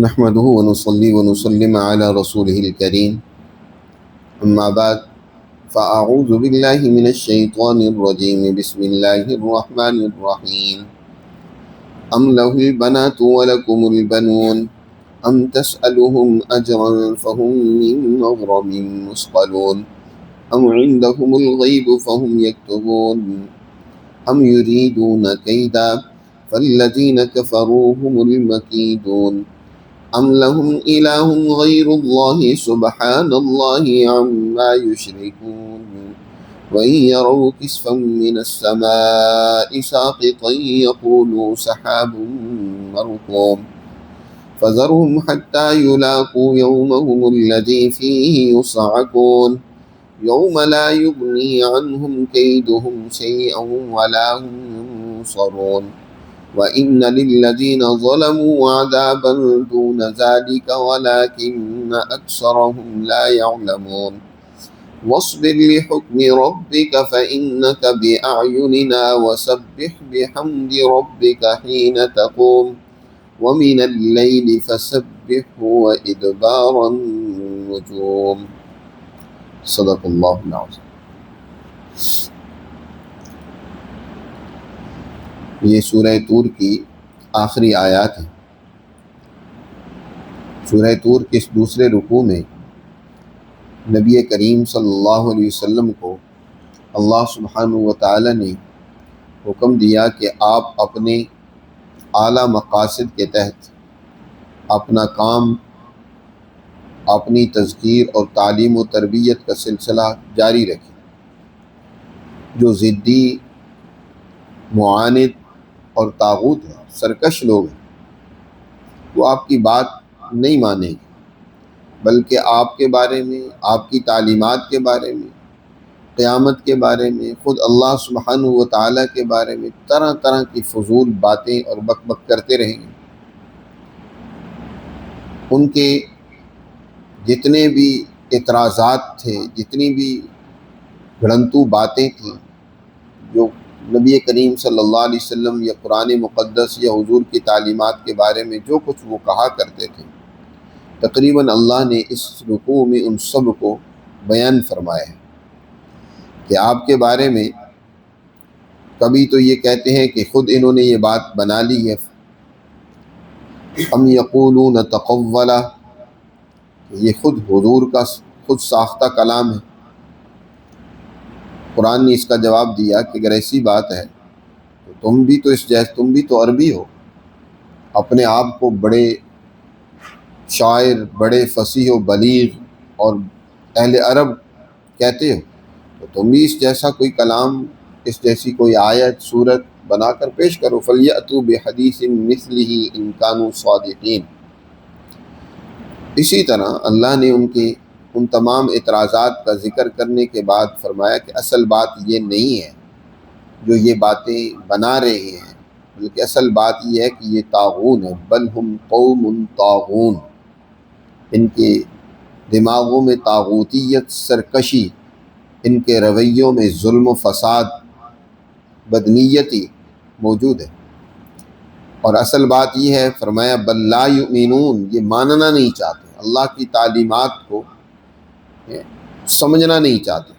نحمده ونصلي ونسلم على رسوله الكريم أما بعد فأعوذ بالله من الشيطان الرجيم بسم الله الرحمن الرحيم أم له البنات ولكم البنون أم تسألهم أجرا فهم من مغرم مثقلون أم عندهم الغيب فهم يكتبون أم يريدون كيدا فالذين كفروا هم المكيدون أم لهم إله غير الله سبحان الله عما يشركون وإن يروا كسفا من السماء ساقطا يقولوا سحاب مركوم فذرهم حتى يلاقوا يومهم الذي فيه يصعقون يوم لا يغني عنهم كيدهم شيئا ولا هم ينصرون وَإِنَّ لِلَّذِينَ ظَلَمُوا عَذَابًا دُونَ ذَلِكَ وَلَكِنَّ أَكْثَرَهُمْ لَا يَعْلَمُونَ وَاصْبِرْ لِحُكْمِ رَبِّكَ فَإِنَّكَ بِأَعْيُنِنَا وَسَبِّحْ بِحَمْدِ رَبِّكَ حِينَ تَقُومُ وَمِنَ اللَّيْلِ فَسَبِّحْهُ وَإِدْبَارَ النُّجُومِ صدق اللہ العظیم۔ یہ سورہ طور کی آخری آیات ہیں۔ سورہ طور کے اس دوسرے رکوع میں نبی کریم صلی اللہ علیہ وسلم کو اللہ سبحانہ و تعالی نے حکم دیا کہ آپ اپنے اعلیٰ مقاصد کے تحت اپنا کام، اپنی تذکیر اور تعلیم و تربیت کا سلسلہ جاری رکھیں۔ جو ضدی، معاند اور طاغوت ہیں، سرکش لوگ ہیں، وہ آپ کی بات نہیں مانیں گے، بلکہ آپ کے بارے میں، آپ کی تعلیمات کے بارے میں، قیامت کے بارے میں، خود اللہ سبحانہ و تعالیٰ کے بارے میں طرح طرح کی فضول باتیں اور بک بک کرتے رہیں گے۔ ان کے جتنے بھی اعتراضات تھے، جتنی بھی گھڑنتو باتیں تھیں، جو نبی کریم صلی اللہ علیہ وسلم یا قرآن مقدس یا حضور کی تعلیمات کے بارے میں جو کچھ وہ کہا کرتے تھے، تقریباً اللہ نے اس رکوع میں ان سب کو بیان فرمایا ہے کہ آپ کے بارے میں کبھی تو یہ کہتے ہیں کہ خود انہوں نے یہ بات بنا لی ہے، ام یقولون تقولہ، یہ خود حضور کا خود ساختہ کلام ہے۔ قرآن نے اس کا جواب دیا کہ اگر ایسی بات ہے تو تم بھی تو عربی ہو، اپنے آپ کو بڑے شاعر، بڑے فصیح و بلیغ اور اہل عرب کہتے ہو، تو تم بھی اس جیسا کوئی کلام، اس جیسی کوئی آیت، سورت بنا کر پیش کرو۔ فَلْيَأْتُوا بِحَدِيثٍ مِثْلِهِ إِن كَانُوا صَادِقِينَ۔ اسی طرح اللہ نے ان تمام اعتراضات کا ذکر کرنے کے بعد فرمایا کہ اصل بات یہ نہیں ہے جو یہ باتیں بنا رہے ہیں، بلکہ اصل بات یہ ہے کہ یہ طاغون ہے، بل ہم قوم طاغون۔ ان کے دماغوں میں طاغوتیت، سرکشی، ان کے رویوں میں ظلم و فساد، بدنیتی موجود ہے۔ اور اصل بات یہ ہے، فرمایا بل لا یؤمنون، یہ ماننا نہیں چاہتے، اللہ کی تعلیمات کو سمجھنا نہیں چاہتے۔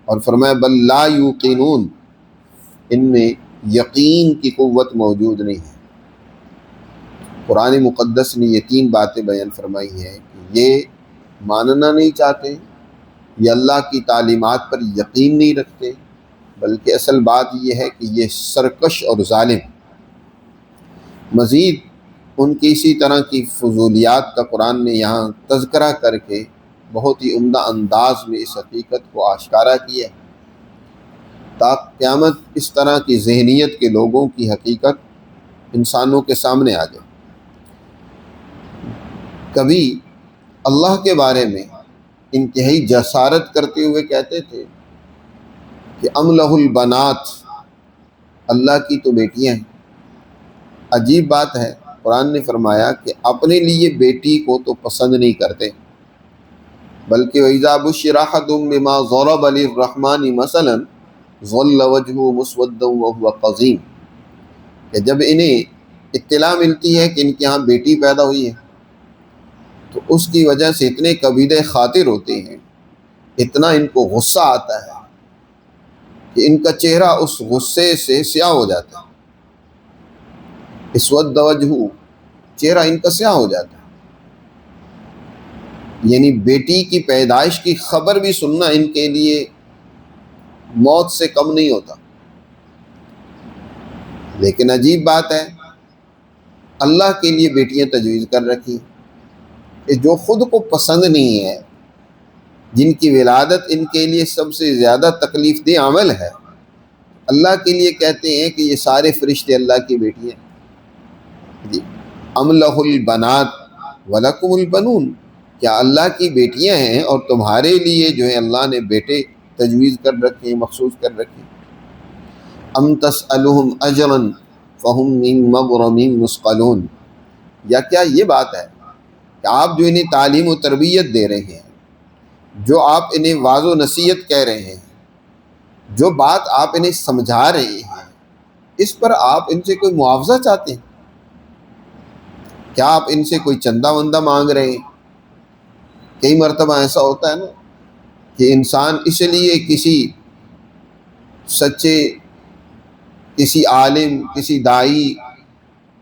اور فرمایا بل لا یوقنون، ان میں یقین کی قوت موجود نہیں ہے۔ قرآن مقدس نے یہ تین باتیں بیان فرمائی ہیں کہ یہ ماننا نہیں چاہتے، یہ اللہ کی تعلیمات پر یقین نہیں رکھتے، بلکہ اصل بات یہ ہے کہ یہ سرکش اور ظالم۔ مزید ان کی اسی طرح کی فضولیات کا قرآن نے یہاں تذکرہ کر کے بہت ہی عمدہ انداز میں اس حقیقت کو آشکارا کیا ہے، تاکہ قیامت اس طرح کی ذہنیت کے لوگوں کی حقیقت انسانوں کے سامنے آ جائے۔ کبھی اللہ کے بارے میں انتہائی جسارت کرتے ہوئے کہتے تھے کہ ام لہ البنات، اللہ کی تو بیٹیاں ہیں۔ عجیب بات ہے، قرآن نے فرمایا کہ اپنے لیے بیٹی کو تو پسند نہیں کرتے، بلکہ وَإِذَا بُشِّرَ أَحَدُهُم بِمَا ضَرَبَ لِلرَّحْمَنِ مَثَلًا ظَلَّ وَجْهُهُ مُسْوَدًّا وَهُوَ قَظِيمٌ، کہ جب انہیں اطلاع ملتی ہے کہ ان کے ہاں بیٹی پیدا ہوئی ہے، تو اس کی وجہ سے اتنے کبیدہ خاطر ہوتے ہیں، اتنا ان کو غصہ آتا ہے کہ ان کا چہرہ اس غصے سے سیاہ ہو جاتا ہے، اسود وجہ، چہرہ ان کا سیاہ ہو جاتا ہے۔ یعنی بیٹی کی پیدائش کی خبر بھی سننا ان کے لیے موت سے کم نہیں ہوتا۔ لیکن عجیب بات ہے، اللہ کے لیے بیٹیاں تجویز کر رکھی کہ جو خود کو پسند نہیں ہے، جن کی ولادت ان کے لیے سب سے زیادہ تکلیف دہ عمل ہے، اللہ کے لیے کہتے ہیں کہ یہ سارے فرشتے اللہ کی بیٹی ہیں۔ جی، ام لہ البنات ولکم البنون، کیا اللہ کی بیٹیاں ہیں اور تمہارے لیے جو ہے اللہ نے بیٹے تجویز کر رکھے ہیں، مخصوص کر رکھے ہیں۔ ام تسألہم اجرا فہم من مغرم مثقلون، یا کیا یہ بات ہے کہ آپ جو انہیں تعلیم و تربیت دے رہے ہیں، جو آپ انہیں واعظ و نصیحت کہہ رہے ہیں، جو بات آپ انہیں سمجھا رہے ہیں، اس پر آپ ان سے کوئی معاوضہ چاہتے ہیں؟ کیا آپ ان سے کوئی چندہ وندہ مانگ رہے ہیں؟ کئی مرتبہ ایسا ہوتا ہے نا کہ انسان اس لیے کسی سچے، کسی عالم، کسی داعی،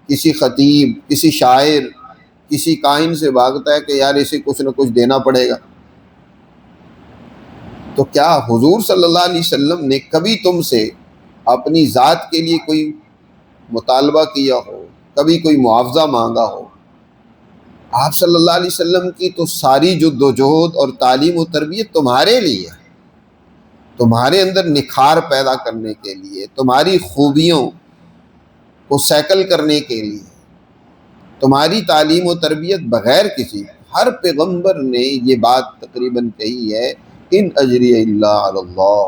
کسی خطیب، کسی شاعر، کسی کاہن سے بھاگتا ہے کہ یار اسے کچھ نہ کچھ دینا پڑے گا۔ تو کیا حضور صلی اللہ علیہ وسلم نے کبھی تم سے اپنی ذات کے لیے کوئی مطالبہ کیا ہو، کبھی کوئی معاوضہ مانگا ہو؟ آپ صلی اللہ علیہ وسلم کی تو ساری جد و جہد اور تعلیم و تربیت تمہارے لیے ہے، تمہارے اندر نکھار پیدا کرنے کے لیے، تمہاری خوبیوں کو سیکل کرنے کے لیے، تمہاری تعلیم و تربیت بغیر کسی، ہر پیغمبر نے یہ بات تقریباً کہی ہے، ان اجری اللہ علی اللہ،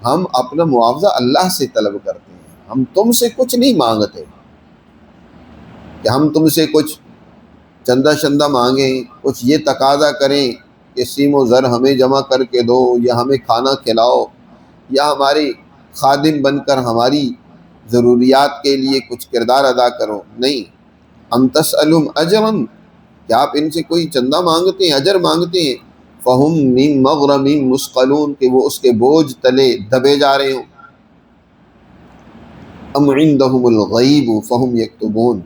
ہم اپنا معاوضہ اللہ سے طلب کرتے ہیں، ہم تم سے کچھ نہیں مانگتے کہ ہم تم سے کچھ چندہ شندہ مانگیں، کچھ یہ تقاضا کریں کہ سیم و زر ہمیں جمع کر کے دو، یا ہمیں کھانا کھلاؤ، یا ہماری خادم بن کر ہماری ضروریات کے لیے کچھ کردار ادا کرو۔ نہیں، ام تسألہم اجرا، کیا آپ ان سے کوئی چندہ مانگتے ہیں، اجر مانگتے ہیں؟ فہم من مغرم مثقلون، کہ وہ اس کے بوجھ تلے دبے جا رہے ہوں۔ ام عندہم الغیب فہم یکتبون،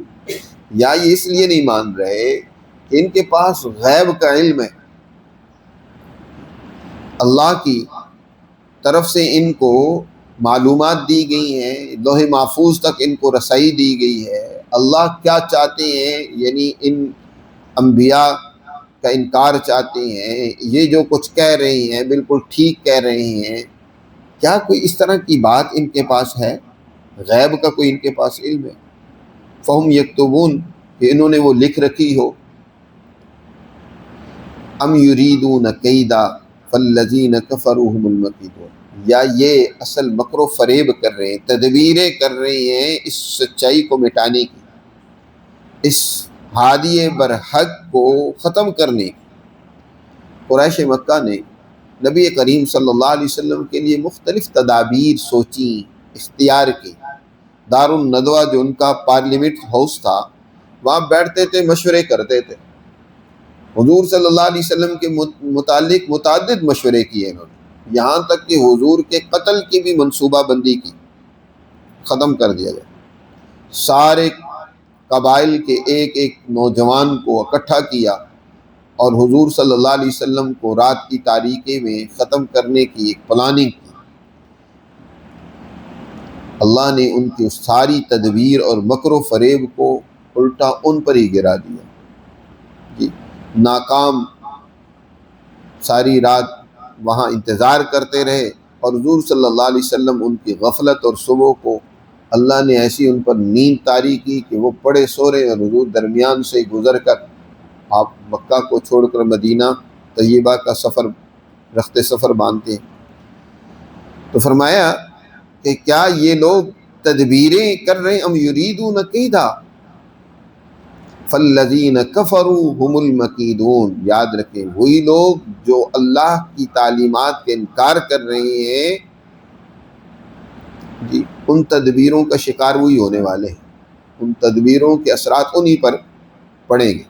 یا یہ اس لیے نہیں مان رہے کہ ان کے پاس غیب کا علم ہے، اللہ کی طرف سے ان کو معلومات دی گئی ہیں، لوح محفوظ تک ان کو رسائی دی گئی ہے، اللہ کیا چاہتے ہیں، یعنی ان انبیاء کا انکار چاہتے ہیں، یہ جو کچھ کہہ رہے ہیں بالکل ٹھیک کہہ رہے ہیں، کیا کوئی اس طرح کی بات ان کے پاس ہے؟ غیب کا کوئی ان کے پاس علم ہے؟ فہم یکتبون، کہ انہوں نے وہ لکھ رکھی ہو۔ ام یریدون کیدا فالذین کفروا هم المکیدون، یا یہ اصل مکر و فریب کر رہے ہیں، تدبیریں کر رہے ہیں اس سچائی کو مٹانے کی، اس ہادی برحق کو ختم کرنے کی۔ قریش مکہ نے نبی کریم صلی اللہ علیہ وسلم کے لیے مختلف تدابیر سوچی، اختیار کی۔ دار الندوہ جو ان کا پارلیمنٹ ہاؤس تھا، وہاں بیٹھتے تھے، مشورے کرتے تھے، حضور صلی اللہ علیہ وسلم کے متعلق متعدد مشورے کیے انہوں نے، یہاں تک کہ حضور کے قتل کی بھی منصوبہ بندی کی، ختم کر دیا جائے۔ سارے قبائل کے ایک ایک نوجوان کو اکٹھا کیا اور حضور صلی اللہ علیہ وسلم کو رات کی تاریکی میں ختم کرنے کی ایک پلاننگ کی۔ اللہ نے ان کی ساری تدبیر اور مکر و فریب کو الٹا ان پر ہی گرا دیا جی۔ ناکام، ساری رات وہاں انتظار کرتے رہے، اور حضور صلی اللہ علیہ وسلم ان کی غفلت اور صبح کو اللہ نے ایسی ان پر نیند طاری کی کہ وہ پڑے سو رہے، اور حضور درمیان سے گزر کر آپ مکہ کو چھوڑ کر مدینہ طیبہ کا سفر، رخت سفر باندھتے ہیں۔ تو فرمایا کہ کیا یہ لوگ تدبیریں کر رہے ہیں؟ ام یریدون کیدا فالذین کفروا هم المکیدون، یاد رکھیں وہی لوگ جو اللہ کی تعلیمات کے انکار کر رہے ہیں جی، ان تدبیروں کا شکار وہی ہونے والے ہیں۔ ان تدبیروں کے اثرات انہی پر پڑیں گے۔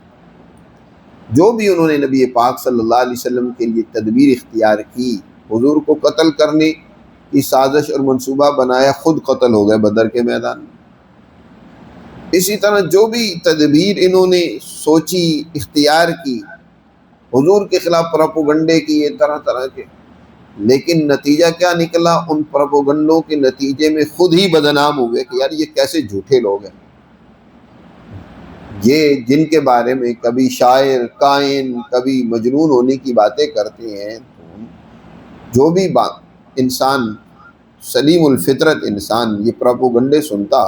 جو بھی انہوں نے نبی پاک صلی اللہ علیہ وسلم کے لیے تدبیر اختیار کی، حضور کو قتل کرنے کی سازش اور منصوبہ بنایا، خود قتل ہو گئے بدر کے میدان میں۔ اسی طرح جو بھی تدبیر انہوں نے سوچی، اختیار کی، حضور کے خلاف پروپیگنڈے کیے طرح طرح کے، لیکن نتیجہ کیا نکلا؟ ان پروپیگنڈوں کے نتیجے میں خود ہی بدنام ہوئے کہ یار یہ کیسے جھوٹے لوگ ہیں، یہ جن کے بارے میں کبھی شاعر، کائن، کبھی مجنون ہونے کی باتیں کرتے ہیں۔ جو بھی انسان سلیم الفطرت انسان یہ پروپیگنڈے سنتا،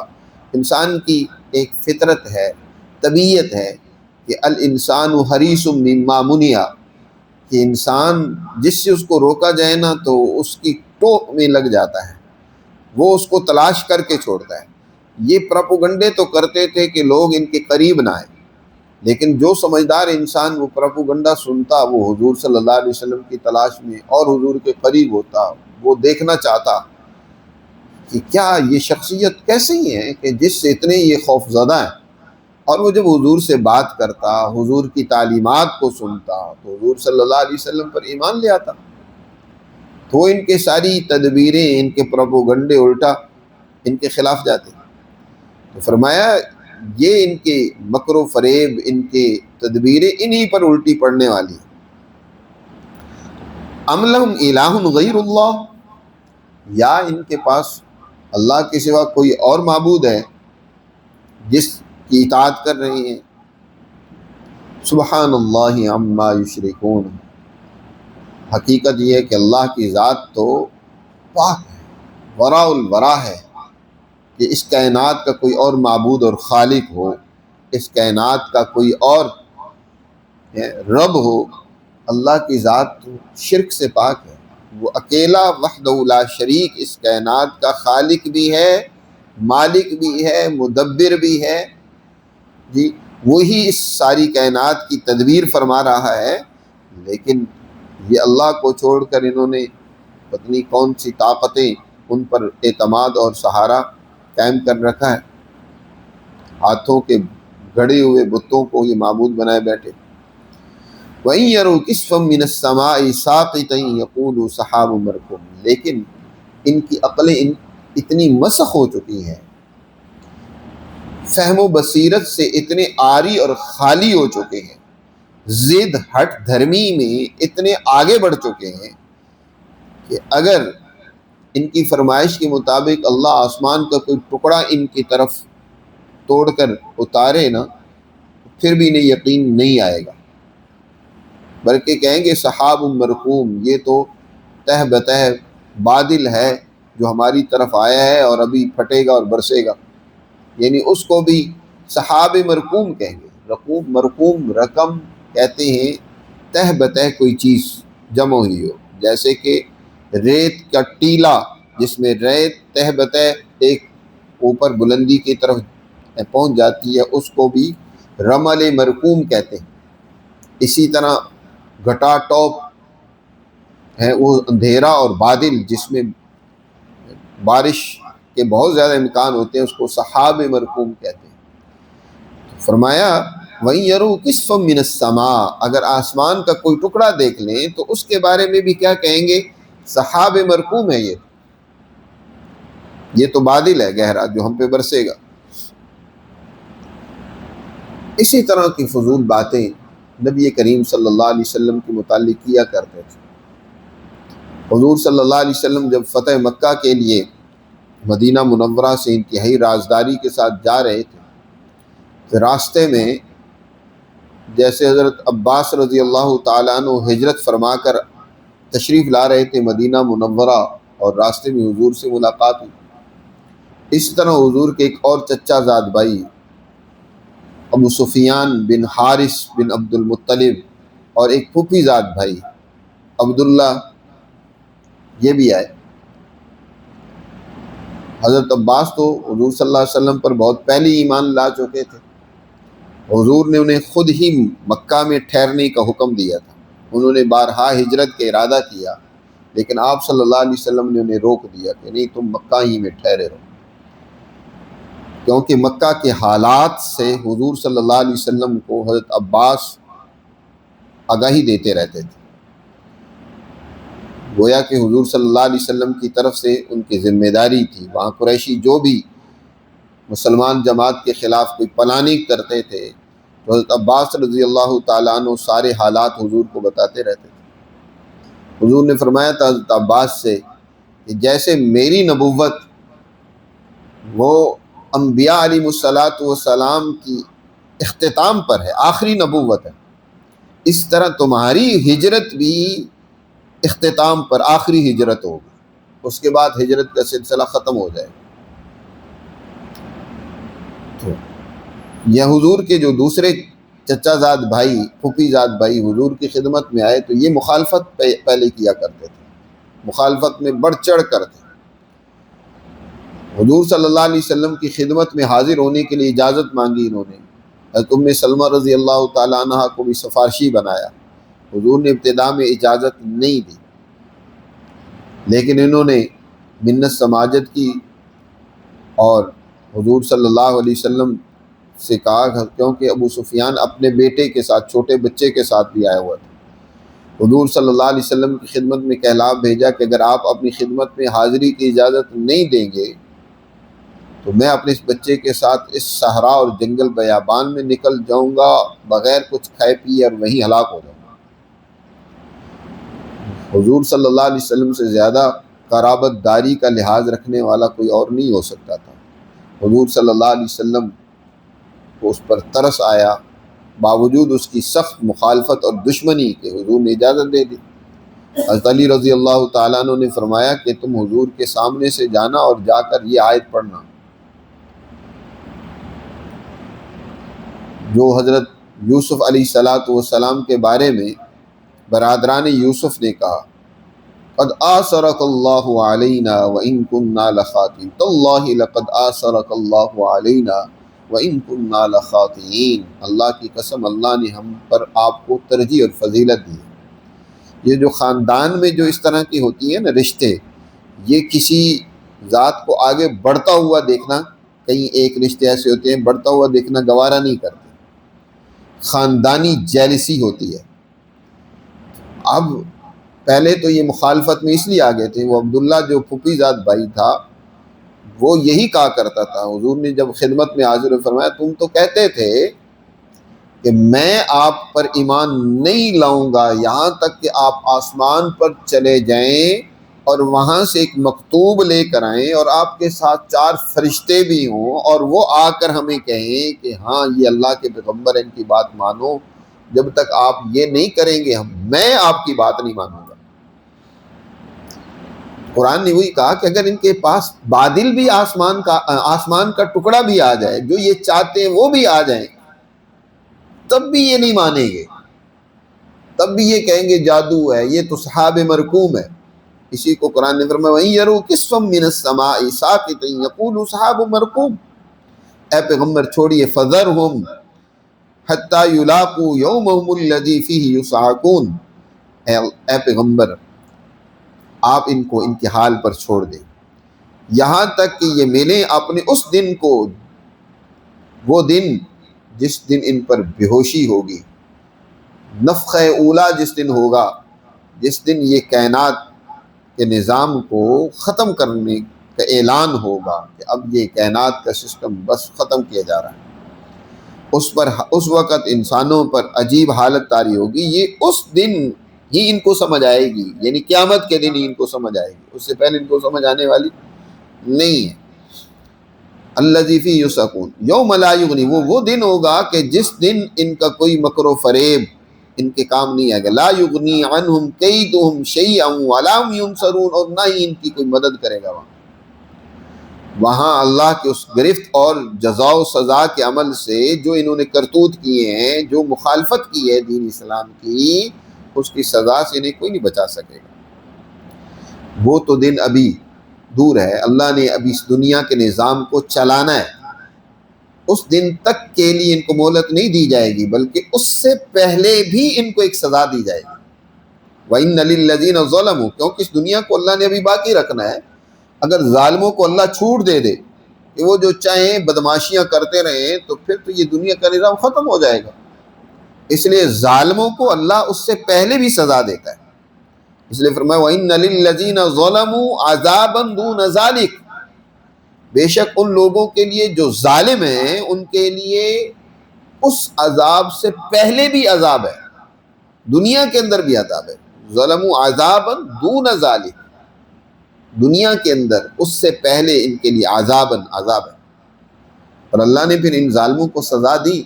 انسان کی ایک فطرت ہے، طبیعت ہے کہ الانسان حریص مما منع، کہ انسان جس سے اس کو روکا جائے نا تو اس کی ٹوک میں لگ جاتا ہے، وہ اس کو تلاش کر کے چھوڑتا ہے۔ یہ پروپیگنڈے تو کرتے تھے کہ لوگ ان کے قریب نہ آئیں، لیکن جو سمجھدار انسان وہ پروپیگنڈا سنتا، وہ حضور صلی اللہ علیہ وسلم کی تلاش میں اور حضور کے قریب ہوتا، وہ دیکھنا چاہتا کہ کیا یہ شخصیت کیسی ہے کہ جس سے اتنے یہ خوف زدہ ہیں۔ اور وہ جب حضور سے بات کرتا، حضور کی تعلیمات کو سنتا، تو حضور صلی اللہ علیہ وسلم پر ایمان لے آتا۔ تو ان کے ساری تدبیریں، ان کے پروپیگنڈے الٹا ان کے خلاف جاتے۔ تو فرمایا یہ ان کے مکر و فریب، ان کے تدبیریں انہی پر الٹی پڑنے والی۔ ام لہم الہ غیر اللہ، یا ان کے پاس اللہ کے سوا کوئی اور معبود ہے جس کی اطاعت کر رہے ہیں۔ سبحان اللہ عما یشرکون، حقیقت یہ ہے کہ اللہ کی ذات تو پاک ہے، وراء الورا ہے، کہ اس کائنات کا کوئی اور معبود اور خالق ہو، اس کائنات کا کوئی اور رب ہو۔ اللہ کی ذات تو شرک سے پاک ہے، وہ اکیلا وحدہ لا شریک اس کائنات کا خالق بھی ہے، مالک بھی ہے، مدبر بھی ہے، جی وہی اس ساری کائنات کی تدبیر فرما رہا ہے۔ لیکن یہ اللہ کو چھوڑ کر انہوں نے پتنی کون سی طاقتیں ان پر اعتماد اور سہارا قائم کر رکھا ہے، ہاتھوں کے گڑے ہوئے بتوں کو یہ معبود بنائے بیٹھے۔ وَإِن يَرَوْا كِسْفًا مِّنَ السَّمَاءِ سَاقِطًا يَقُولُوا سَحَابٌ مَرْكُومٌ، لیکن ان کی عقلیں اتنی مسخ ہو چکی ہیں، فہم و بصیرت سے اتنے عاری اور خالی ہو چکے ہیں، ضد ہٹ دھرمی میں اتنے آگے بڑھ چکے ہیں کہ اگر ان کی فرمائش کے مطابق اللہ آسمان کا کوئی ٹکڑا ان کی طرف توڑ کر اتارے نا، پھر بھی انہیں یقین نہیں آئے گا، بلکہ کہیں گے سحاب مرکوم، یہ تو تہ بتہ بادل ہے جو ہماری طرف آیا ہے اور ابھی پھٹے گا اور برسے گا، یعنی اس کو بھی سحاب مرکوم کہیں گے۔ رقوم، مرکوم، رقم کہتے ہیں تہ بتہ کوئی چیز جمع ہوئی ہو، جیسے کہ ریت کا ٹیلا جس میں ریت تہ بتہ ایک اوپر بلندی کی طرف پہنچ جاتی ہے، اس کو بھی رمل مرکوم کہتے ہیں۔ اسی طرح گھٹا ٹوپ ہے، وہ اندھیرا اور بادل جس میں بارش کے بہت زیادہ امکان ہوتے ہیں، اس کو سحاب مرکوم کہتے ہیں۔ فرمایا وَإِن يَرَوْا كِسْفًا مِّنَ السَّمَاءِ، اگر آسمان کا کوئی ٹکڑا دیکھ لیں تو اس کے بارے میں بھی کیا کہیں گے؟ سحاب مرکوم ہے، یہ تو بادل ہے گہرا جو ہم پہ برسے گا۔ اسی طرح کی فضول باتیں نبی کریم صلی اللہ علیہ وسلم کے متعلق کیا کرتے تھے۔ حضور صلی اللہ علیہ وسلم جب فتح مکہ کے لیے مدینہ منورہ سے انتہائی رازداری کے ساتھ جا رہے تھے، تو راستے میں جیسے حضرت عباس رضی اللہ تعالیٰ عنہ ہجرت فرما کر تشریف لا رہے تھے مدینہ منورہ اور راستے میں حضور سے ملاقات ہوئی، اس طرح حضور کے ایک اور چچا زاد بھائی ابو سفیان بن حارث بن عبد المطلب اور ایک پھوپھی زاد بھائی عبداللہ، یہ بھی آئے۔ حضرت عباس تو حضور صلی اللہ علیہ وسلم پر بہت پہلے ایمان لا چکے تھے، حضور نے انہیں خود ہی مکہ میں ٹھہرنے کا حکم دیا تھا، انہوں نے بارہا ہجرت کا ارادہ کیا، لیکن آپ صلی اللہ علیہ وسلم نے انہیں روک دیا کہ نہیں، تم مکہ ہی میں ٹھہرے رہو۔ کیونکہ مکہ کے حالات سے حضور صلی اللہ علیہ وسلم کو حضرت عباس آگاہی دیتے رہتے تھے، گویا کہ حضور صلی اللہ علیہ وسلم کی طرف سے ان کی ذمہ داری تھی۔ وہاں قریشی جو بھی مسلمان جماعت کے خلاف کوئی پلاننگ کرتے تھے تو حضرت عباس رضی اللہ تعالیٰ عنہ سارے حالات حضور کو بتاتے رہتے تھے۔ حضور نے فرمایا تھا حضرت عباس سے کہ جیسے میری نبوت وہ انبیاء علیہ الصلاۃ والسلام کی اختتام پر ہے، آخری نبوت ہے، اس طرح تمہاری ہجرت بھی اختتام پر آخری ہجرت ہوگی، اس کے بعد ہجرت کا سلسلہ ختم ہو جائے گا۔ تو یہ حضور کے جو دوسرے چچا زاد بھائی، پھوپھی زاد بھائی حضور کی خدمت میں آئے تو یہ مخالفت پہلے کیا کرتے تھے، مخالفت میں بڑھ چڑھ کر تھے۔ حضور صلی اللہ علیہ وسلم کی خدمت میں حاضر ہونے کے لیے اجازت مانگی انہوں نے، حضرت ام سلمہ رضی اللہ تعالیٰ عنہ کو بھی سفارشی بنایا۔ حضور نے ابتدا میں اجازت نہیں دی، لیکن انہوں نے منت سماجت کی اور حضور صلی اللہ علیہ وسلم سے کہا، کیونکہ ابو سفیان اپنے بیٹے کے ساتھ، چھوٹے بچے کے ساتھ بھی آیا ہوا تھا۔ حضور صلی اللہ علیہ وسلم کی خدمت میں کہلا بھیجا کہ اگر آپ اپنی خدمت میں حاضری کی اجازت نہیں دیں گے تو میں اپنے اس بچے کے ساتھ اس صحرا اور جنگل بیابان میں نکل جاؤں گا بغیر کچھ کھائے پیے اور وہیں ہلاک ہو جاؤں گا۔ حضور صلی اللہ علیہ وسلم سے زیادہ قرابت داری کا لحاظ رکھنے والا کوئی اور نہیں ہو سکتا تھا۔ حضور صلی اللہ علیہ وسلم کو اس پر ترس آیا، باوجود اس کی سخت مخالفت اور دشمنی کے حضور نے اجازت دے دی۔ حضرت علی رضی اللہ تعالیٰ عنہ نے فرمایا کہ تم حضور کے سامنے سے جانا اور جا کر یہ آیت پڑھنا جو حضرت یوسف علیہ السلام کے بارے میں برادران یوسف نے کہا، قد آثرک اللہ علینا وإن كنا لخاطئین، تاللہ لقد آثرک اللہ علینا وإن كنا لخاطئین، اللہ کی قسم اللہ نے ہم پر آپ کو ترجیح اور فضیلت دی ہے۔ یہ جو خاندان میں جو اس طرح کی ہوتی ہیں نا رشتے، یہ کسی ذات کو آگے بڑھتا ہوا دیکھنا، کئی ایک رشتے ایسے ہوتے ہیں بڑھتا ہوا دیکھنا گوارا نہیں کرتے، خاندانی جیلسی ہوتی ہے۔ اب پہلے تو یہ مخالفت میں اس لیے آ گئے تھے، وہ عبداللہ جو پھوپھی زاد بھائی تھا وہ یہی کہا کرتا تھا، حضور نے جب خدمت میں حاضر ہوئے فرمایا تم تو کہتے تھے کہ میں آپ پر ایمان نہیں لاؤں گا یہاں تک کہ آپ آسمان پر چلے جائیں اور وہاں سے ایک مکتوب لے کر آئیں اور آپ کے ساتھ 4 فرشتے بھی ہوں اور وہ آ کر ہمیں کہیں کہ ہاں یہ اللہ کے پیغمبر ہیں، ان کی بات مانو، جب تک آپ یہ نہیں کریں گے میں آپ کی بات نہیں مانوں گا۔ قرآن نے وہی کہا کہ اگر ان کے پاس بادل بھی آسمان کا ٹکڑا بھی آ جائے، جو یہ چاہتے ہیں وہ بھی آ جائیں، تب بھی یہ نہیں مانیں گے، تب بھی یہ کہیں گے جادو ہے، یہ تو سحاب مرکوم ہے۔ اسی کو قرآن نے فرمایا وَإِن يَرَوْا كِسْفًا مِّنَ السَّمَاءِ سَاقِطًا يَقُولُوا سَحَابٌ مَّرْكُومٌ، اے پیغمبر چھوڑیے فَذَرْهُمْ حَتَّى يُلَاقُوا يَوْمَهُمُ الَّذِي فِيهِ يُصْعَقُونَ، اے پیغمبر آپ ان کو ان کے حال پر چھوڑ دیں یہاں تک کہ یہ ملیں اپنے اس دن کو، وہ دن جس دن ان پر بے ہوشی ہوگی، نفخہ اولا جس دن ہوگا، جس دن یہ کائنات کے نظام کو ختم کرنے کا اعلان ہوگا کہ اب یہ کائنات کا سسٹم بس ختم کیا جا رہا ہے، اس وقت انسانوں پر عجیب حالت طاری ہوگی۔ یہ اس دن ہی ان کو سمجھ آئے گی، یعنی قیامت کے دن ہی ان کو سمجھ آئے گی، اس سے پہلے ان کو سمجھ آنے والی نہیں ہے۔ الذی فیہ یصعقون یوم لا یغنی، وہ دن ہوگا کہ جس دن ان کا کوئی مکر و فریب ان کے کام نہیں آئے گا، لا یغنی عنہم کیدہم شیئا ولا هم ینصرون، اور نہ ہی ان کی کوئی مدد کرے گا وہاں اللہ کے اس گرفت اور جزا و سزا کے عمل سے جو انہوں نے کرتوت کیے ہیں، جو مخالفت کی ہے دین اسلام کی، اس کی سزا سے انہیں کوئی نہیں بچا سکے گا۔ وہ تو دن ابھی دور ہے، اللہ نے ابھی اس دنیا کے نظام کو چلانا ہے، اس دن تک کے لیے ان کو مہلت نہیں دی جائے گی، بلکہ اس سے پہلے بھی ان کو ایک سزا دی جائے گی۔ وَإِنَّ لِلَّذِينَ ظَلَمُوا، کیونکہ اس دنیا کو اللہ نے ابھی باقی رکھنا ہے۔ اگر ظالموں کو اللہ چھوٹ دے کہ کہ وہ جو چاہیں بدماشیاں کرتے رہیں تو پھر تو یہ دنیا کا نظام ختم ہو جائے گا۔ اس لیے ظالموں کو اللہ اس سے پہلے بھی سزا دیتا ہے، اس لیے فرمایا وَإِنَّ لِلَّذِينَ ظَلَمُوا عَذَابًا دُونَ ذَلِكَ، بے شک ان لوگوں کے لیے جو ظالم ہیں ان کے لیے اس عذاب سے پہلے بھی عذاب ہے، دنیا کے اندر بھی عذاب ہے۔ ظلموا عذابا دون ذلک، دنیا کے اندر اس سے پہلے ان کے لیے عذاب ہے۔ اور اللہ نے پھر ان ظالموں کو سزا دی۔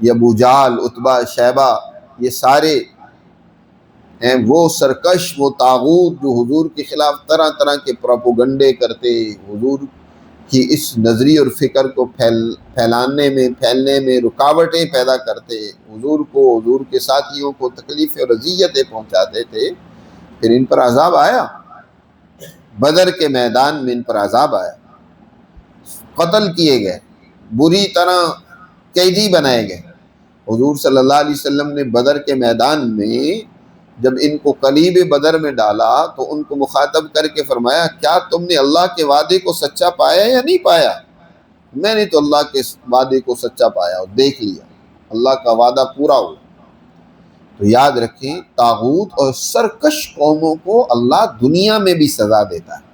یہ ابو جہل، عتبہ، شیبہ، یہ سارے ہیں وہ سرکش، وہ طاغوت جو حضور کے خلاف طرح طرح کے پروپوگنڈے کرتے، حضور کی اس نظریے اور فکر کو پھیلنے میں رکاوٹیں پیدا کرتے، حضور کو، حضور کے ساتھیوں کو تکلیفیں اور اذیتیں پہنچاتے تھے، پھر ان پر عذاب آیا۔ بدر کے میدان میں ان پر عذاب آیا، قتل کیے گئے، بری طرح قیدی بنائے گئے۔ حضور صلی اللہ علیہ وسلم نے بدر کے میدان میں جب ان کو قلیب بدر میں ڈالا تو ان کو مخاطب کر کے فرمایا کیا تم نے اللہ کے وعدے کو سچا پایا یا نہیں پایا؟ میں نے تو اللہ کے وعدے کو سچا پایا اور دیکھ لیا، اللہ کا وعدہ پورا ہوا۔ تو یاد رکھیں طاغوت اور سرکش قوموں کو اللہ دنیا میں بھی سزا دیتا ہے،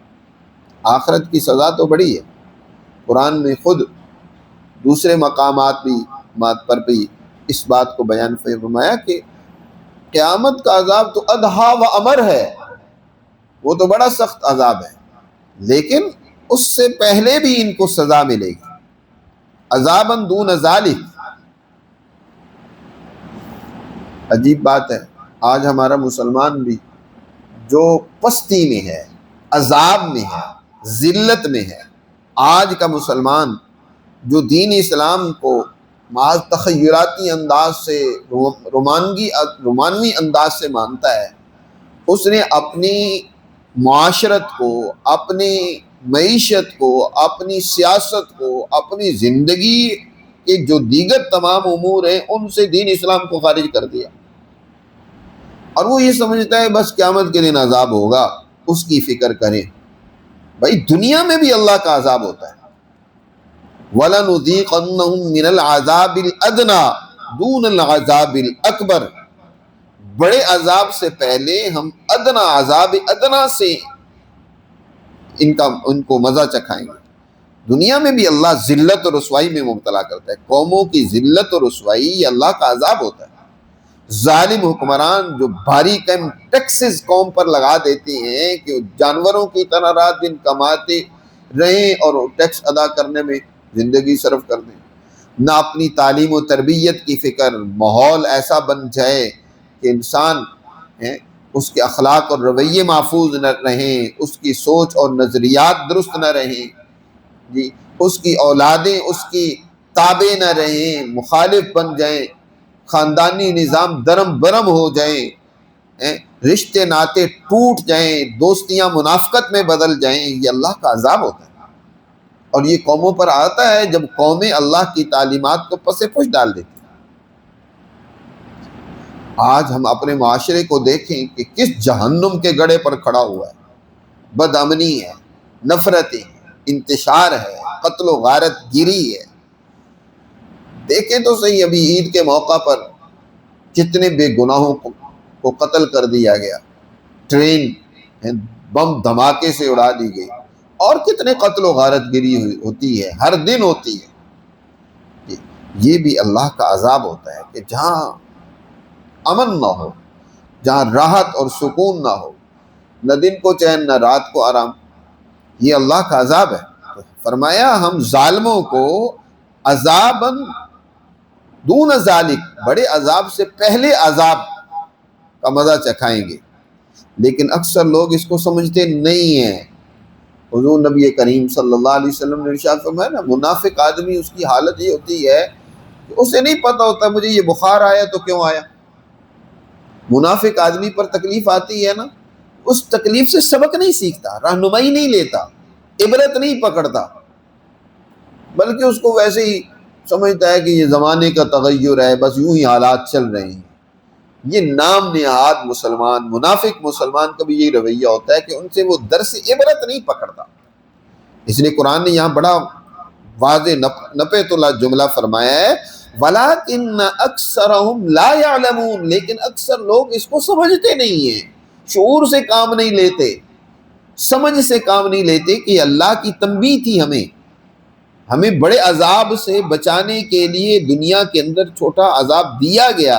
آخرت کی سزا تو بڑی ہے۔ قرآن میں خود دوسرے مقامات پر بھی اس بات کو بیان فرمایا کہ قیامت کا عذاب تو ادھا و امر ہے، وہ تو بڑا سخت عذاب ہے، لیکن اس سے پہلے بھی ان کو سزا ملے گی، عذاباً دون ذالک۔ عجیب بات ہے، آج ہمارا مسلمان بھی جو پستی میں ہے، عذاب میں ہے، ذلت میں ہے، آج کا مسلمان جو دین اسلام کو محض تخیلاتی انداز سے، رومانوی انداز سے مانتا ہے، اس نے اپنی معاشرت کو، اپنی معیشت کو، اپنی سیاست کو، اپنی زندگی کے جو دیگر تمام امور ہیں ان سے دین اسلام کو خارج کر دیا، اور وہ یہ سمجھتا ہے بس قیامت کے دن عذاب ہوگا، اس کی فکر کریں۔ بھائی دنیا میں بھی اللہ کا عذاب ہوتا ہے، وَلَنُذِيقَنَّهُم مِّنَ الْعَذَابِ الْأَدْنَىٰ دُونَ الْعَذَابِ الْأَكْبَرِ، بڑے عذاب سے پہلے ہم ادنا، عذاب ادنا سے ان کو مزہ چکھائیں گے۔ دنیا میں بھی اللہ ذلت اور رسوائی میں مبتلا کرتا ہے، قوموں کی ذلت اور رسوائی یہ اللہ کا عذاب ہوتا ہے۔ ظالم حکمران جو بھاری کم ٹیکسز قوم پر لگا دیتے ہیں کہ جانوروں کی طرح رات دن کماتے رہیں اور ٹیکس ادا کرنے میں زندگی صرف کر دیں، نہ اپنی تعلیم و تربیت کی فکر، ماحول ایسا بن جائے کہ انسان اس کے اخلاق اور رویے محفوظ نہ رہیں، اس کی سوچ اور نظریات درست نہ رہیں، جی اس کی اولادیں اس کی تابع نہ رہیں، مخالف بن جائیں، خاندانی نظام درم برم ہو جائیں، رشتے ناطے ٹوٹ جائیں، دوستیاں منافقت میں بدل جائیں، یہ اللہ کا عذاب ہوتا ہے۔ اور یہ قوموں پر آتا ہے جب قومیں اللہ کی تعلیمات کو پس پش ڈال دیتی ہیں۔ آج ہم اپنے معاشرے کو دیکھیں کہ کس جہنم کے گڑھے پر کھڑا ہوا ہے، بد امنی ہے، نفرتیں ہیں، انتشار ہے، قتل و غارت گیری ہے۔ دیکھیں تو صحیح، ابھی عید کے موقع پر کتنے بے گناہوں کو قتل کر دیا گیا، ٹرین بم دھماکے سے اڑا دی گئی، اور کتنے قتل و غارت گری ہوتی ہے، ہر دن ہوتی ہے۔ یہ بھی اللہ کا عذاب ہوتا ہے کہ جہاں امن نہ ہو، جہاں راحت اور سکون نہ ہو، نہ دن کو چین نہ رات کو آرام، یہ اللہ کا عذاب ہے۔ فرمایا ہم ظالموں کو عذاباً دون ذالک، بڑے عذاب سے پہلے عذاب کا مزہ چکھائیں گے، لیکن اکثر لوگ اس کو سمجھتے نہیں ہیں۔ حضور نبی کریم صلی اللہ علیہ وسلم نے ارشاد فرمایا نا، منافق آدمی اس کی حالت یہ ہوتی ہے کہ اسے نہیں پتہ ہوتا مجھے یہ بخار آیا تو کیوں آیا۔ منافق آدمی پر تکلیف آتی ہے نا، اس تکلیف سے سبق نہیں سیکھتا، رہنمائی نہیں لیتا، عبرت نہیں پکڑتا، بلکہ اس کو ویسے ہی سمجھتا ہے کہ یہ زمانے کا تغیر ہے، بس یوں ہی حالات چل رہے ہیں۔ یہ نام نہاد مسلمان، منافق مسلمان کا بھی یہی رویہ ہوتا ہے کہ ان سے وہ درس عبرت نہیں پکڑتا، اس لیے قرآن نے یہاں بڑا واضح نپے تلا جملہ فرمایا ہے، وَلَٰكِنَّ أَكْثَرَهُمْ لَا يَعْلَمُونَ، لیکن اکثر لوگ اس کو سمجھتے نہیں ہیں، شعور سے کام نہیں لیتے، سمجھ سے کام نہیں لیتے کہ اللہ کی تنبیہ تھی ہمیں بڑے عذاب سے بچانے کے لیے دنیا کے اندر چھوٹا عذاب دیا گیا،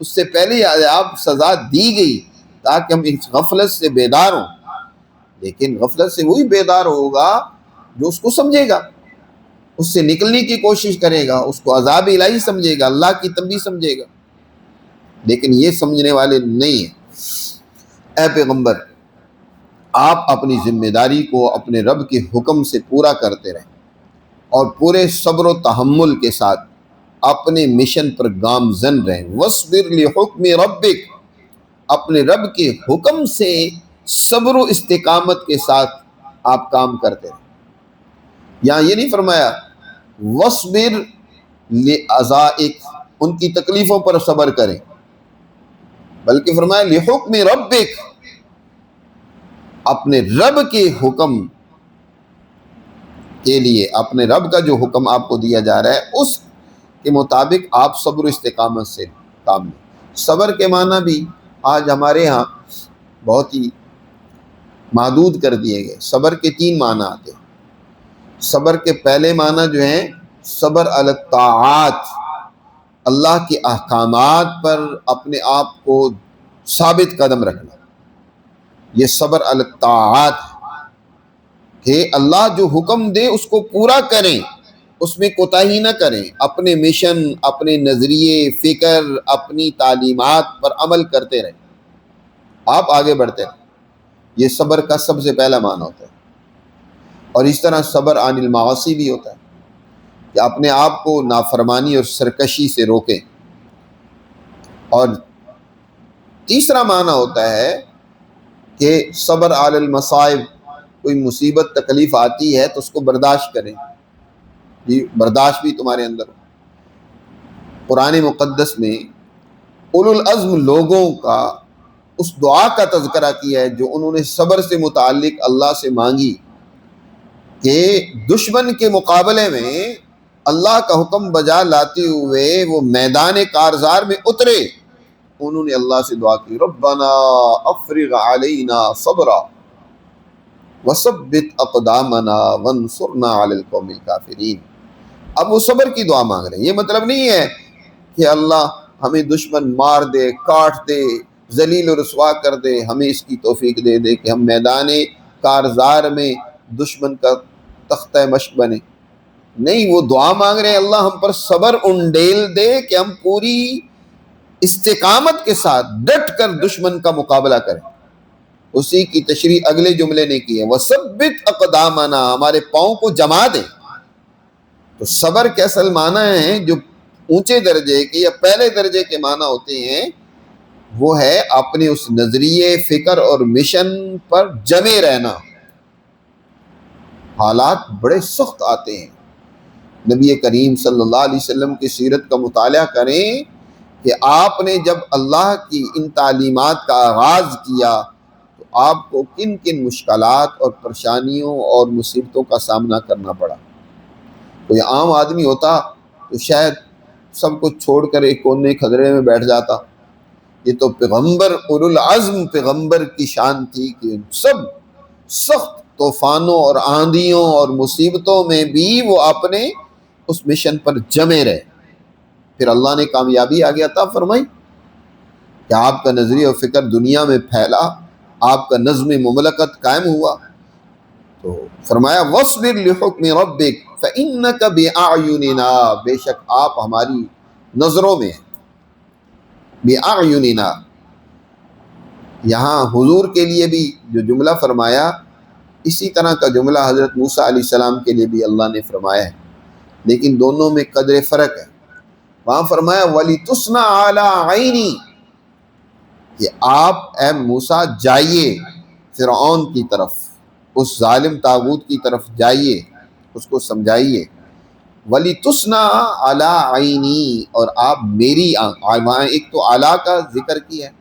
اس سے پہلے یہ عذاب سزا دی گئی تاکہ ہم اس غفلت سے بیدار ہوں۔ لیکن غفلت سے وہی بیدار ہوگا جو اس کو سمجھے گا، اس سے نکلنے کی کوشش کرے گا، اس کو عذاب الہی سمجھے گا، اللہ کی تنبیہ سمجھے گا، لیکن یہ سمجھنے والے نہیں ہیں۔ اے پیغمبر، آپ اپنی ذمہ داری کو اپنے رب کے حکم سے پورا کرتے رہیں اور پورے صبر و تحمل کے ساتھ اپنے مشن پر گامزن رہیں۔ وَاصْبِرْ لِحُکْمِ رَبِّکَ، اپنے رب کے حکم سے صبر و استقامت کے ساتھ آپ کام کرتے رہیں۔ یہاں یہ نہیں فرمایا وَاصْبِرْ لِعَزَائِکَ، ان کی تکلیفوں پر صبر کریں، بلکہ فرمایا لِحُکْمِ رَبِّکَ، اپنے رب کے حکم کے لیے، اپنے رب کا جو حکم آپ کو دیا جا رہا ہے اس کے مطابق آپ صبر و استقامت سے کام لیں۔ صبر کے معنی بھی آج ہمارے ہاں بہت ہی محدود کر دیے گئے۔ صبر کے 3 معنی آتے ہیں۔ صبر کے پہلے معنی جو ہیں صبر علی الطاعات، اللہ کے احکامات پر اپنے آپ کو ثابت قدم رکھنا، یہ صبر علی الطاعات ہے کہ اللہ جو حکم دے اس کو پورا کریں، اس میں کوتاہی نہ کریں، اپنے مشن، اپنے نظریے، فکر، اپنی تعلیمات پر عمل کرتے رہیں، آپ آگے بڑھتے رہیں۔ یہ صبر کا سب سے پہلا معنی ہوتا ہے۔ اور اس طرح صبر عن المعاصی بھی ہوتا ہے کہ اپنے آپ کو نافرمانی اور سرکشی سے روکیں۔ اور تیسرا معنی ہوتا ہے کہ صبر علی المصائب، کوئی مصیبت تکلیف آتی ہے تو اس کو برداشت کریں، جی برداشت بھی تمہارے اندر ہو۔ قرآن مقدس میں اولو العزم لوگوں کا اس دعا کا تذکرہ کیا ہے جو انہوں نے صبر سے متعلق اللہ سے مانگی کہ دشمن کے مقابلے میں اللہ کا حکم بجا لاتے ہوئے وہ میدان کارزار میں اترے، انہوں نے اللہ سے دعا کی ربنا افرغ علینا صبرا وثبت اقدامنا وانصرنا علی القوم الکافرین۔ اب وہ صبر کی دعا مانگ رہے ہیں۔ یہ مطلب نہیں ہے کہ اللہ ہمیں دشمن مار دے، کاٹ دے، ذلیل و رسوا کر دے، ہمیں اس کی توفیق دے دے کہ ہم میدان کارزار میں دشمن کا تختہ مشق بنے۔ نہیں، وہ دعا مانگ رہے ہیں اللہ ہم پر صبر انڈیل دے کہ ہم پوری استقامت کے ساتھ ڈٹ کر دشمن کا مقابلہ کریں۔ اسی کی تشریح اگلے جملے نے کی ہے وَثَبِّتْ أَقْدَامَنَا، ہمارے پاؤں کو جما دیں۔ تو صبر کے اصل معنی ہیں جو اونچے درجے کے یا پہلے درجے کے معنی ہوتے ہیں، وہ ہے اپنے اس نظریے، فکر اور مشن پر جمے رہنا۔ حالات بڑے سخت آتے ہیں، نبی کریم صلی اللہ علیہ وسلم کی سیرت کا مطالعہ کریں کہ آپ نے جب اللہ کی ان تعلیمات کا آغاز کیا تو آپ کو کن کن مشکلات اور پریشانیوں اور مصیبتوں کا سامنا کرنا پڑا۔ کوئی عام آدمی ہوتا تو شاید سب کچھ چھوڑ کر ایک کونے کھدرے میں بیٹھ جاتا۔ یہ تو پیغمبر اولو العزم پیغمبر کی شان تھی کہ سب سخت طوفانوں اور آندھیوں اور مصیبتوں میں بھی وہ اپنے اس مشن پر جمے رہے۔ پھر اللہ نے کامیابی آگے عطا فرمائی کہ آپ کا نظریہ و فکر دنیا میں پھیلا، آپ کا نظم مملکت قائم ہوا۔ تو فرمایا وَاصْبِرْ لِحُکْمِ رَبِّکَ فَإِنَّكَ بِأَعْیُنِنَا، بے شک آپ ہماری نظروں میں ہیں۔ بِأَعْیُنِنَا، یہاں حضور کے لیے بھی جو جملہ فرمایا اسی طرح کا جملہ حضرت موسیٰ علیہ السلام کے لیے بھی اللہ نے فرمایا ہے، لیکن دونوں میں قدر فرق ہے۔ وہاں فرمایا وَلِتُصْنَعَ عَلَىٰ عَيْنِي، کہ آپ اے موسیٰ جائیے فرعون کی طرف، اس ظالم طاغوت کی طرف جائیے، اس کو سمجھائیے۔ وَلِتُصْنَعَ عَلَىٰ عَيْنِي، اور آپ میری آنکھ، وہاں ایک تو اعلیٰ کا ذکر کیا ہے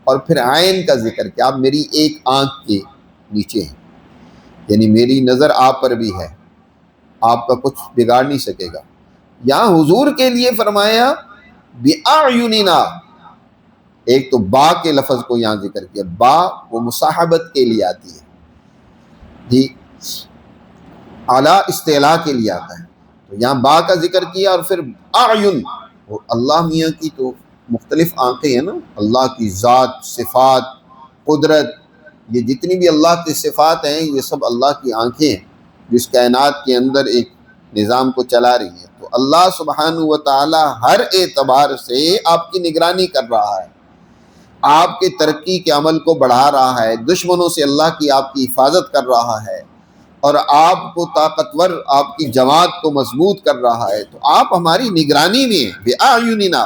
اور پھر عین کا ذکر کیا، آپ میری ایک آنکھ کے نیچے ہیں۔ یعنی میری نظر آپ پر بھی ہے، آپ کا کچھ بگاڑ نہیں سکے گا۔ یہاں حضور کے لیے فرمایا بِأَعْيُنِنَا، ایک تو با کے لفظ کو یہاں ذکر کیا، با وہ مصاحبت کے لیے آتی ہے جی، اعلیٰ استعلاء کے لیے آتا ہے، تو یہاں با کا ذکر کیا، اور پھر اعین، وہ اللہ میاں کی تو مختلف آنکھیں ہیں نا، اللہ کی ذات، صفات، قدرت، یہ جتنی بھی اللہ کی صفات ہیں یہ سب اللہ کی آنکھیں ہیں جو اس کائنات کے اندر ایک نظام کو چلا رہی ہیں۔ تو اللہ سبحانہ و تعالی ہر اعتبار سے آپ کی نگرانی کر رہا ہے، آپ کے ترقی کے عمل کو بڑھا رہا ہے، دشمنوں سے اللہ کی آپ کی حفاظت کر رہا ہے، اور آپ کو طاقتور، آپ کی جماعت کو مضبوط کر رہا ہے، تو آپ ہماری نگرانی میں ہیں بِأَعْيُنِنَا،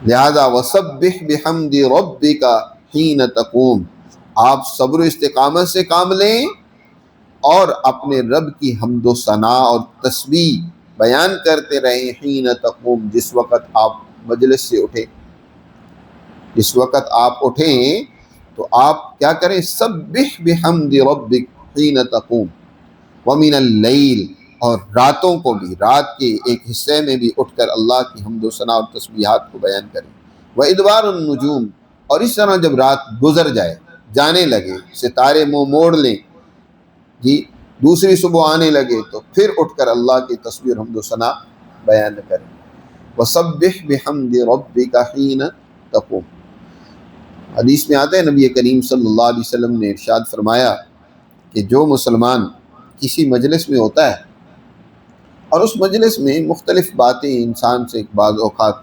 لہذا وَسَبِّحْ بِحَمْدِ رَبِّكَ حِينَ تَقُومُ، آپ صبر و استقامت سے کام لیں اور اپنے رب کی حمد و ثنا اور تسبیح بیان کرتے رہیں، حین تقوم، جس وقت آپ مجلس سے اٹھیں، جس وقت آپ اٹھیں تو آپ کیا کریں، سبح بحمد ربک حین تقوم ومن اللیل، اور راتوں کو بھی، رات کے ایک حصے میں بھی اٹھ کر اللہ کی حمد و ثنا اور تسبیحات کو بیان کریں، وادبار النجوم، اور اس طرح جب رات گزر جائے، جانے لگے، ستارے منہ موڑ لیں جی، دوسری صبح آنے لگے، تو پھر اٹھ کر اللہ کی تسبیح اور حمد و ثنا بیان کریں۔ وَسَبِّحْ بِحَمْدِ رَبِّكَ حِينَ تَقُومُ، حدیث میں آتا ہے نبی کریم صلی اللہ علیہ وسلم نے ارشاد فرمایا کہ جو مسلمان کسی مجلس میں ہوتا ہے اور اس مجلس میں مختلف باتیں انسان سے بعض اوقات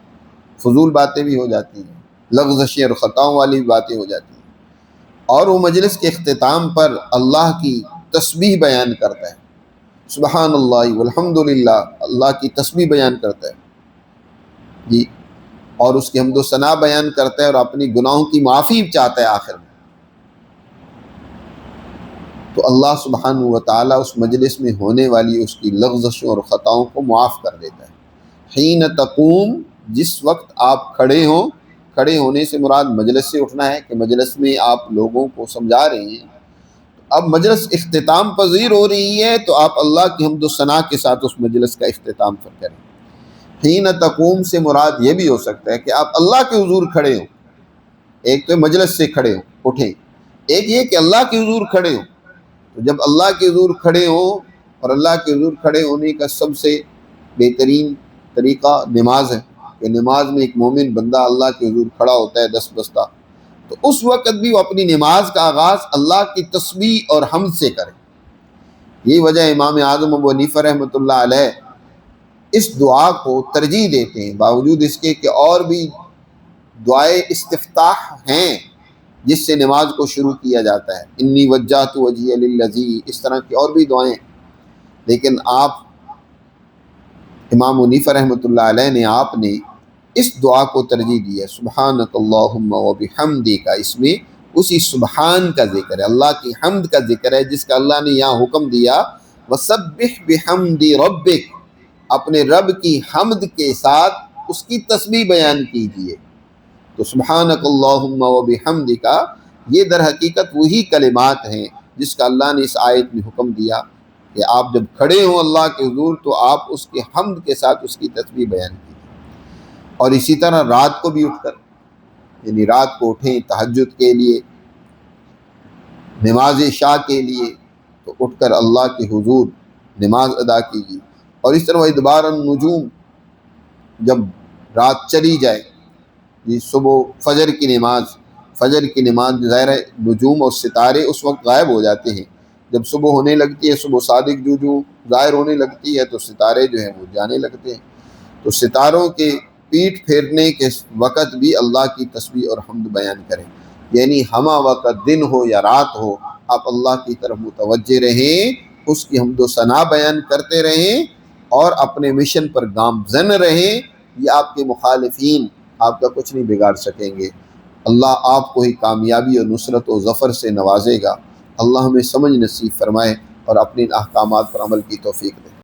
فضول باتیں بھی ہو جاتی ہیں، لغزشیں اور خطاؤں والی بھی باتیں ہو جاتی ہیں، اور وہ مجلس کے اختتام پر اللہ کی تسبیح بیان کرتا ہے، سبحان اللہ والحمد للہ، اللہ کی تسبیح بیان کرتا ہے جی، اور اس کی حمد و ثنا بیان کرتا ہے اور اپنی گناہوں کی معافی چاہتا ہے آخر میں، تو اللہ سبحانہ و تعالیٰ اس مجلس میں ہونے والی اس کی لغزشوں اور خطاؤں کو معاف کر دیتا ہے۔ حین تقوم، جس وقت آپ کھڑے ہوں، کھڑے ہونے سے مراد مجلس سے اٹھنا ہے کہ مجلس میں آپ لوگوں کو سمجھا رہے ہیں، اب مجلس اختتام پذیر ہو رہی ہے تو آپ اللہ کی حمد و ثنا کے ساتھ اس مجلس کا اختتام کریں۔ حین تقوم سے مراد یہ بھی ہو سکتا ہے کہ آپ اللہ کے حضور کھڑے ہوں، ایک تو مجلس سے کھڑے ہوں اٹھیں، ایک یہ کہ اللہ کے حضور کھڑے ہوں، تو جب اللہ کے حضور کھڑے ہوں، اور اللہ کے حضور کھڑے ہونے کا سب سے بہترین طریقہ نماز ہے کہ نماز میں ایک مومن بندہ اللہ کے حضور کھڑا ہوتا ہے دست بستہ، تو اس وقت بھی وہ اپنی نماز کا آغاز اللہ کی تسبیح اور حمد سے کرے۔ یہ وجہ امام اعظم ابو حنیفہ رحمۃ اللہ علیہ اس دعا کو ترجیح دیتے ہیں، باوجود اس کے کہ اور بھی دعائے استفتاح ہیں جس سے نماز کو شروع کیا جاتا ہے، انی وجہت وجہی للذی، اس طرح کی اور بھی دعائیں، لیکن آپ امام حنیفہ رحمۃ اللہ علیہ نے آپ نے اس دعا کو ترجیح دی ہے، سبحانک اللہم وبحمدک، اس میں اسی سبحان کا ذکر ہے، اللہ کی حمد کا ذکر ہے جس کا اللہ نے یہاں حکم دیا، وسبح بحمد ربک، اپنے رب کی حمد کے ساتھ اس کی تسبیح بیان کیجئے۔ تو سبحانک اللہم وبحمدک، یہ در حقیقت وہی کلمات ہیں جس کا اللہ نے اس آیت میں حکم دیا کہ آپ جب کھڑے ہوں اللہ کے حضور تو آپ اس کے حمد کے ساتھ اس کی تسبیح بیان کیجئے۔ اور اسی طرح رات کو بھی اٹھ کر، یعنی رات کو اٹھیں تہجد کے لیے، نماز عشاء کے لیے، تو اٹھ کر اللہ کے حضور نماز ادا کیجیے۔ اور اس طرح ادبار النجوم، جب رات چلی جائے، یہ صبح فجر کی نماز ظاہر ہے نجوم اور ستارے اس وقت غائب ہو جاتے ہیں، جب صبح ہونے لگتی ہے، صبح صادق جو ظاہر ہونے لگتی ہے تو ستارے جو ہیں وہ جانے لگتے ہیں، تو ستاروں کے پیٹھ پھیرنے کے وقت بھی اللہ کی تسبیح اور حمد بیان کریں، یعنی ہمہ وقت دن ہو یا رات ہو، آپ اللہ کی طرف متوجہ رہیں، اس کی حمد و ثنا بیان کرتے رہیں اور اپنے مشن پر گامزن رہیں، یہ آپ کے مخالفین آپ کا کچھ نہیں بگاڑ سکیں گے۔ اللہ آپ کو ہی کامیابی اور نصرت و ظفر سے نوازے گا۔ اللہ ہمیں سمجھ نصیب فرمائے اور اپنے احکامات پر عمل کی توفیق دے۔